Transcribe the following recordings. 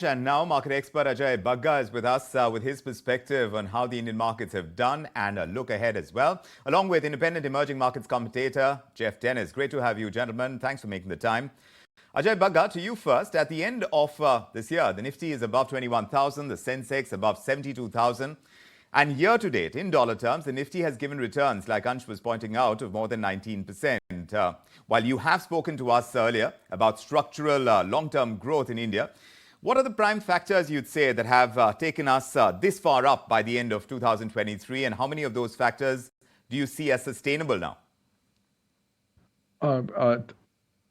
And now market expert Ajay Bagga is with us with his perspective on how the Indian markets have done and a look ahead as well, along with independent emerging markets commentator Geoff Dennis. Great to have you, gentlemen. Thanks for making the time. Ajay Bagga, to you first. At the end of this year, the Nifty is above 21,000, the Sensex above 72,000. And year to date, in dollar terms, the Nifty has given returns, like Ansh was pointing out, of more than 19%. While you have spoken to us earlier about structural long-term growth in India, what are the prime factors you'd say that have taken us this far up by the end of 2023, and how many of those factors do you see as sustainable now?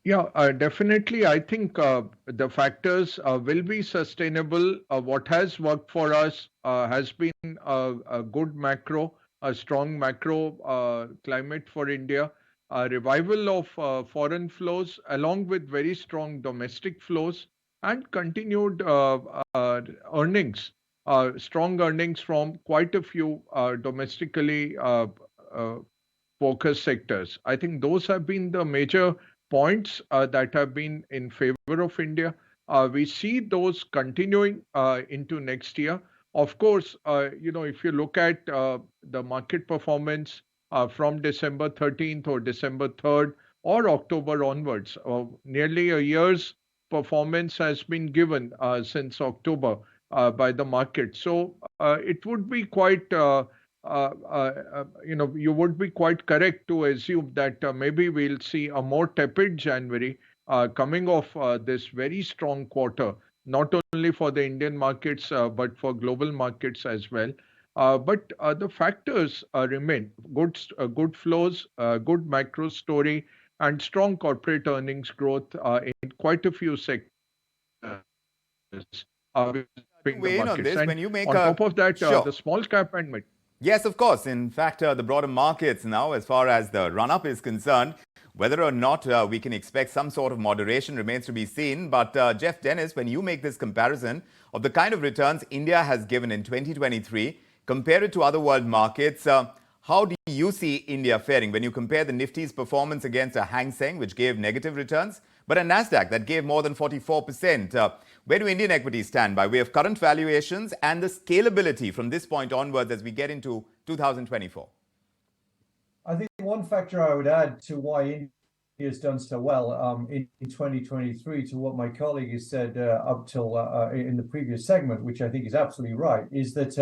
Definitely. I think the factors will be sustainable. What has worked for us has been a good macro, a strong macro climate for India, a revival of foreign flows, along with very strong domestic flows, and continued earnings, strong earnings from quite a few domestically focused sectors. I think those have been the major points that have been in favor of India. We see those continuing into next year. Of course, if you look at the market performance from December 13th or December 3rd or October onwards, nearly a year's performance has been given since October by the market. So it would be quite you would be quite correct to assume that maybe we'll see a more tepid January coming off this very strong quarter, not only for the Indian markets, but for global markets as well. But the factors remain good flows, good macro story, and strong corporate earnings growth in quite a few sectors. Weigh in on this when you make on top of that, sure. The small cap and mid. Yes, of course. In fact, the broader markets now, as far as the run-up is concerned, whether or not we can expect some sort of moderation remains to be seen. But Geoff Dennis, when you make this comparison of the kind of returns India has given in 2023, compare it to other world markets, how do you see India faring when you compare the Nifty's performance against a Hang Seng, which gave negative returns, but a Nasdaq that gave more than 44%? Where do Indian equities stand by way of current valuations and the scalability from this point onwards as we get into 2024? I think one factor I would add to why India has done so well in 2023, to what my colleague has said up till in the previous segment, which I think is absolutely right, is that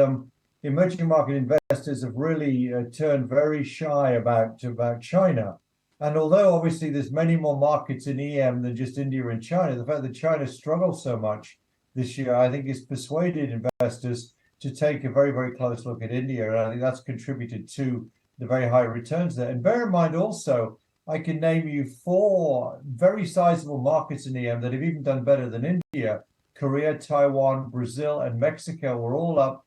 emerging market investors have really turned very shy about China. And although obviously there's many more markets in EM than just India and China, the fact that China struggled so much this year, I think, has persuaded investors to take a very, very close look at India. And I think that's contributed to the very high returns there. And bear in mind also, I can name you 4 very sizable markets in EM that have even done better than India. Korea, Taiwan, Brazil, and Mexico were all up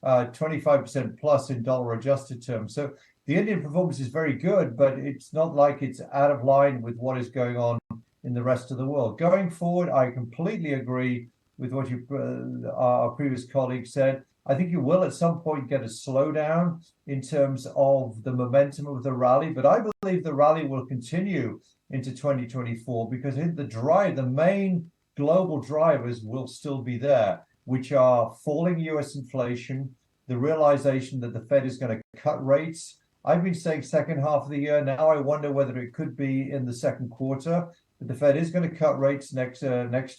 25% plus in dollar adjusted terms. So the Indian performance is very good, but it's not like it's out of line with what is going on in the rest of the world. Going forward, I completely agree with what our previous colleague said. I think you will at some point get a slowdown in terms of the momentum of the rally, but I believe the rally will continue into 2024 because the main global drivers will still be there, which are falling US inflation, the realization that the Fed is going to cut rates. I've been saying second half of the year. Now I wonder whether it could be in the second quarter. But the Fed is going to cut rates next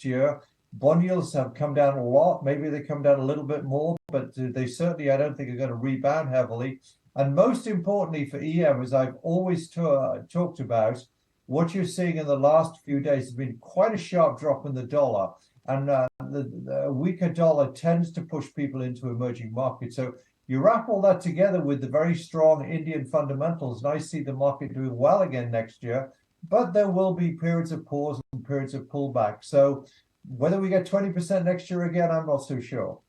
year. Bond yields have come down a lot. Maybe they come down a little bit more, but they certainly, I don't think, are going to rebound heavily. And most importantly for EM, as I've always talked about, what you're seeing in the last few days has been quite a sharp drop in the dollar. And the weaker dollar tends to push people into emerging markets. So you wrap all that together with the very strong Indian fundamentals, and I see the market doing well again next year, but there will be periods of pause and periods of pullback. So whether we get 20% next year again, I'm not so sure.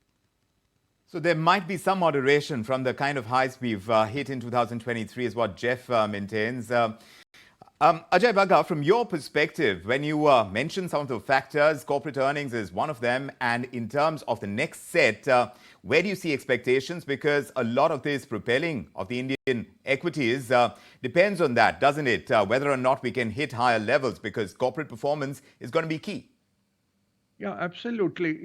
So there might be some moderation from the kind of highs we've hit in 2023 is what Geoff maintains. Ajay Bagga, from your perspective, when you mention some of the factors, corporate earnings is one of them. And in terms of the next set, where do you see expectations? Because a lot of this propelling of the Indian equities depends on that, doesn't it? Whether or not we can hit higher levels, because corporate performance is going to be key. Yeah, absolutely.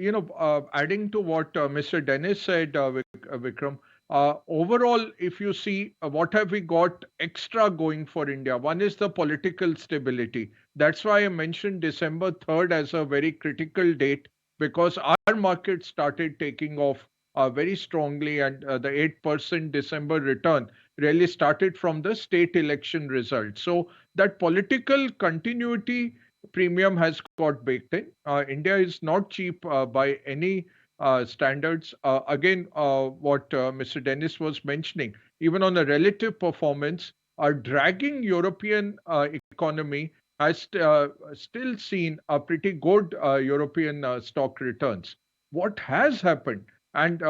Adding to what Mr. Dennis said, Vikram, overall, if you see what have we got extra going for India, one is the political stability. That's why I mentioned December 3rd as a very critical date because our market started taking off very strongly, and the 8% December return really started from the state election result. So that political continuity premium has got baked in. India is not cheap by any standards. Again, what Mr. Dennis was mentioning, even on a relative performance, our dragging European economy has still seen a pretty good European stock returns. What has happened, and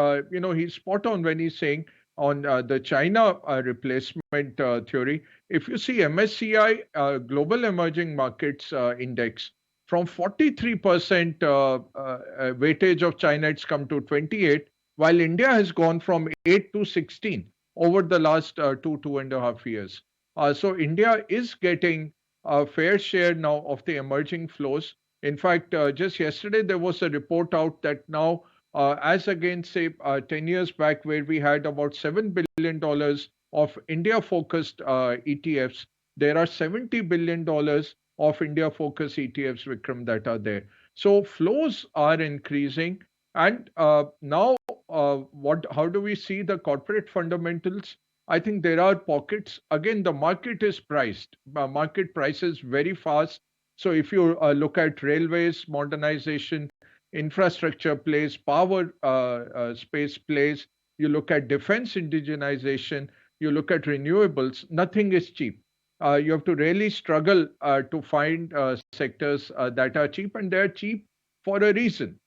he's spot on when he's saying on the China replacement theory. If you see MSCI Global Emerging Markets Index, from 43% weightage of China, it's come to 28, while India has gone from 8 to 16 over the last 2.5 years. So India is getting a fair share now of the emerging flows. In fact, just yesterday there was a report out that now, as against say 10 years back, where we had about $7 billion of India-focused ETFs, there are $70 billion of India-focused ETFs, Vikram, that are there. So flows are increasing, and now, how do we see the corporate fundamentals? I think there are pockets. Again, the market is priced. Market prices very fast. So if you look at railways, modernization, infrastructure plays, power space plays, you look at defense indigenization, you look at renewables, nothing is cheap. You have to really struggle to find sectors that are cheap, and they're cheap for a reason.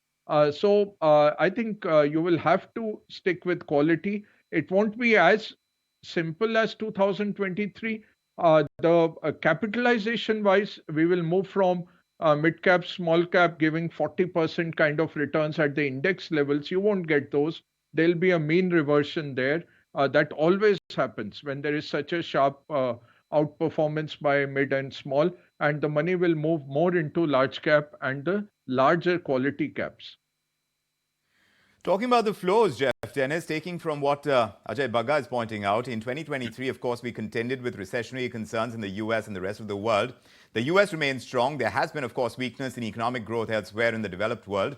So I think you will have to stick with quality. It won't be as simple as 2023. The capitalization wise, we will move from mid cap, small cap giving 40% kind of returns at the index levels. You won't get those. There'll be a mean reversion there. That always happens when there is such a sharp outperformance by mid and small, and the money will move more into large cap and the larger quality caps. Talking about the flows, Geoff Dennis, taking from what Ajay Bagga is pointing out, in 2023, of course, we contended with recessionary concerns in the US and the rest of the world. The US remains strong. There has been, of course, weakness in economic growth elsewhere in the developed world.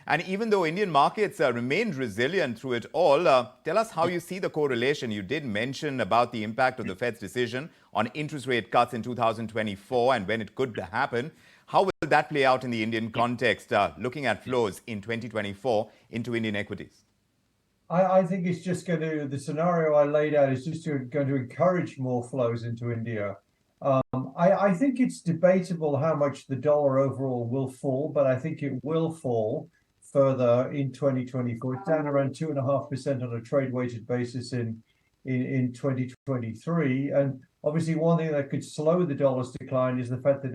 And even though Indian markets remained resilient through it all, tell us how you see the correlation. You did mention about the impact of the Fed's decision on interest rate cuts in 2024 and when it could happen. How will that play out in the Indian context, looking at flows in 2024 into Indian equities? I think it's just going to, the scenario I laid out is just going to encourage more flows into India. I think it's debatable how much the dollar overall will fall, but I think it will fall further in 2024. It's down around 2.5% on a trade-weighted basis in 2023. And obviously, one thing that could slow the dollar's decline is the fact that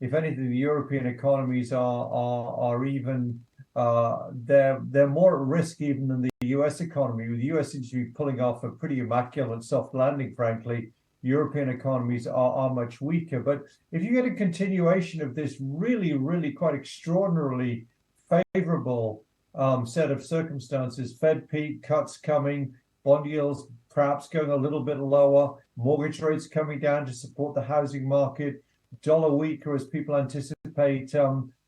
if anything, the European economies are even they're more at risk even than the US economy. With the US seems to be pulling off a pretty immaculate soft landing, frankly. European economies are much weaker. But if you get a continuation of this really quite extraordinarily favorable set of circumstances, Fed peak cuts coming, bond yields perhaps going a little bit lower, mortgage rates coming down to support the housing market, dollar weaker as people anticipate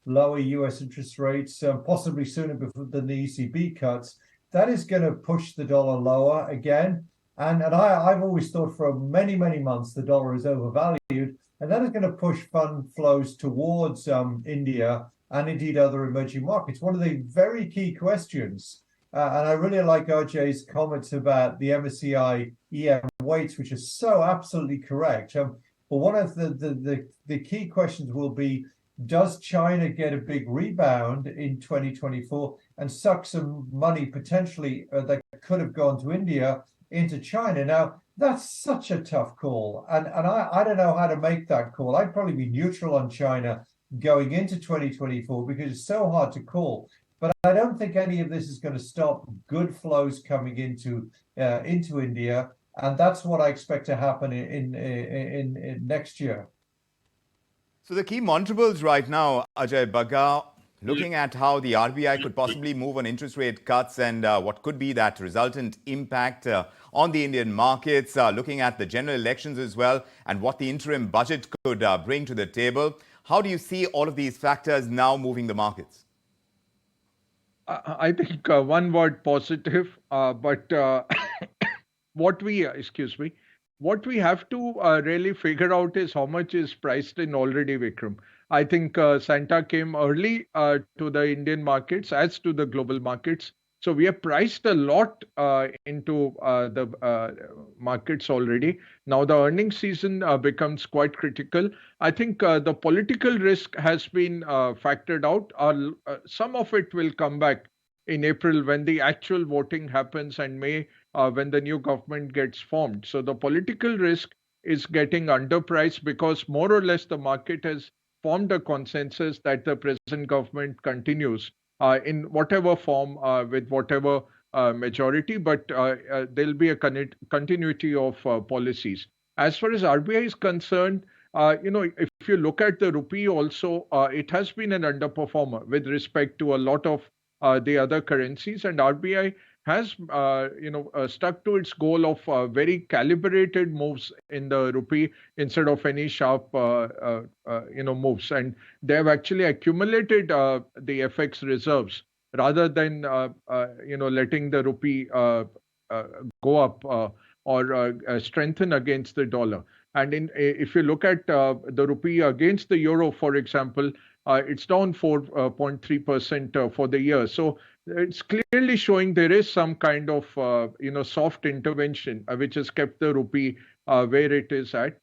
lower US interest rates, possibly sooner than the ECB cuts, that is going to push the dollar lower again. And I've always thought for many months the dollar is overvalued, and that is going to push fund flows towards India and indeed other emerging markets. One of the very key questions, and I really like Ajay's comments about the MSCI EM weights, which are so absolutely correct. But one of the key questions will be, does China get a big rebound in 2024 and suck some money potentially that could have gone to India into China? Now, that's such a tough call. And I don't know how to make that call. I'd probably be neutral on China going into 2024 because it's so hard to call. But I don't think any of this is going to stop good flows coming into India. And that's what I expect to happen in next year. So the key monitorables right now, Ajay Bagga, looking at how the RBI could possibly move on interest rate cuts and what could be that resultant impact on the Indian markets, looking at the general elections as well and what the interim budget could bring to the table. How do you see all of these factors now moving the markets? I think one word positive, but what we have to really figure out is how much is priced in already, Vikram. I think Santa came early to the Indian markets as to the global markets. So we have priced a lot into the markets already. Now the earnings season becomes quite critical. I think the political risk has been factored out. Some of it will come back in April when the actual voting happens and May when the new government gets formed. So the political risk is getting underpriced because more or less the market has formed a consensus that the present government continues in whatever form with whatever majority, but there'll be a continuity of policies. As far as RBI is concerned, if you look at the rupee also, it has been an underperformer with respect to a lot of the other currencies, and RBI has stuck to its goal of very calibrated moves in the rupee instead of any sharp moves, and they have actually accumulated the FX reserves rather than letting the rupee go up or strengthen against the dollar. And if you look at the rupee against the euro, for example, it's down 4.3% for the year. So it's clearly showing there is some kind of soft intervention which has kept the rupee where it is at.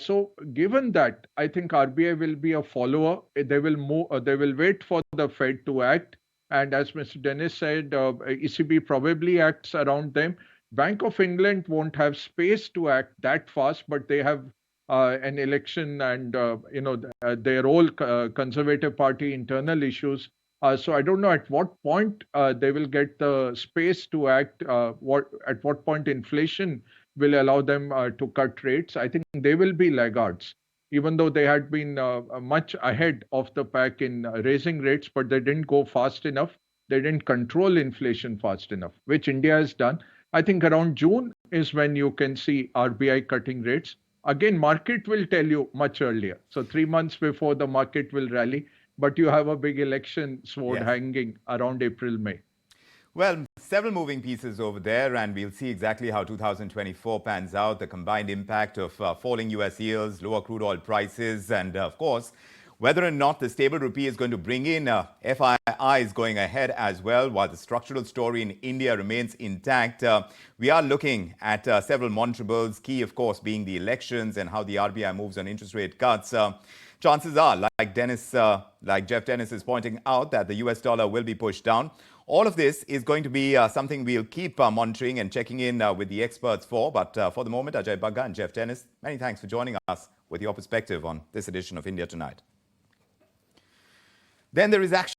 So given that, I think RBI will be a follower. They will move. They will wait for the Fed to act. And as Mr. Dennis said, ECB probably acts around them. Bank of England won't have space to act that fast, but they have an election and their whole Conservative Party internal issues. So I don't know at what point they will get the space to act. At what point inflation will allow them to cut rates? I think they will be laggards, even though they had been much ahead of the pack in raising rates, but they didn't go fast enough. They didn't control inflation fast enough, which India has done. I think around June is when you can see RBI cutting rates. Again, market will tell you much earlier. So 3 months before the market will rally, but you have a big election sword hanging around April, May. Well, several moving pieces over there, and we'll see exactly how 2024 pans out, the combined impact of falling US yields, lower crude oil prices, and of course, whether or not the stable rupee is going to bring in FIIs going ahead as well, while the structural story in India remains intact. We are looking at several monitorables, key, of course, being the elections and how the RBI moves on interest rate cuts. Chances are, like Geoff Dennis is pointing out, that the US dollar will be pushed down. All of this is going to be something we'll keep monitoring and checking in with the experts for. But for the moment, Ajay Bagga and Geoff Dennis, many thanks for joining us with your perspective on this edition of India Tonight. Then there is action.